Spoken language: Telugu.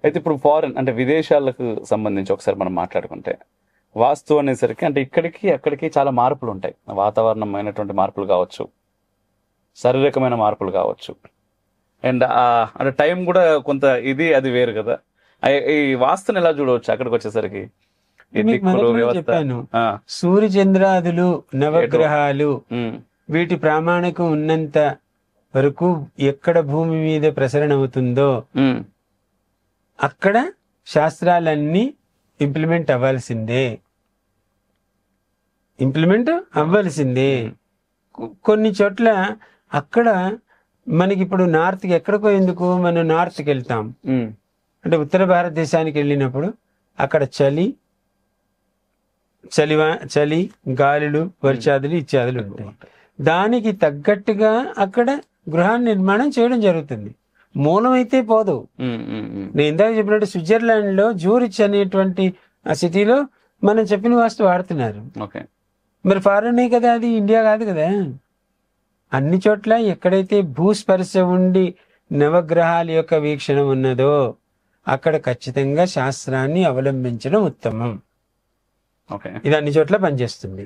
అయితే ఇప్పుడు ఫారెన్ అంటే విదేశాలకు సంబంధించి ఒకసారి మనం మాట్లాడుకుంటే వాస్తు అనేసరికి అంటే ఇక్కడికి అక్కడికి చాలా మార్పులు ఉంటాయి. వాతావరణమైనటువంటి మార్పులు కావచ్చు, శారీరకమైన మార్పులు కావచ్చు, అండ్ అంటే టైం కూడా కొంత ఇది అది వేరు కదా. ఈ వాస్తుని ఎలా చూడవచ్చు అక్కడికి వచ్చేసరికి? ఈ మీకు దిక్కులు మొదట్లో వ్యవస్థ. చెప్పాను, ఆ, సూర్య చంద్రాదులు నవగ్రహాలు ఉమ్, వీటి ప్రామాణికం ఉన్నంత వరకు ఎక్కడ భూమి మీద ప్రసరణ అవుతుందో ఉమ్, అక్కడ శాస్త్రాలన్నీ ఇంప్లిమెంట్ అవ్వాల్సిందే. కొన్ని చోట్ల అక్కడ మనకి ఇప్పుడు నార్త్కి ఎక్కడికో ఎందుకు మనం నార్త్కి వెళ్తాం ఉమ్, అంటే ఉత్తర భారతదేశానికి వెళ్ళినప్పుడు అక్కడ చలి గాలులు వర్షాదులు ఇత్యాదులు ఉంటాయి. దానికి తగ్గట్టుగా అక్కడ గృహాన్ని నిర్మాణం చేయడం జరుగుతుంది. మూలం అయితే పోదు. ఉమ్, ఉమ్, ఉమ్. నేను ఇందాక చెప్పినట్టు స్విట్జర్లాండ్ లో జూరిచ్ అనేటువంటి ఆ సిటీలో మనం చెప్పిన వాస్తు వాడుతున్నారు. ఓకే. మరి ఫారెన్ కదా, అది ఇండియా కాదు కదా. అన్ని చోట్ల ఎక్కడైతే భూస్పర్శ ఉండి నవగ్రహాల యొక్క వీక్షణ ఉన్నదో అక్కడ ఖచ్చితంగా శాస్త్రాన్ని అవలంబించడం ఉత్తమం. ఓకే. ఇది అన్ని చోట్ల పనిచేస్తుంది.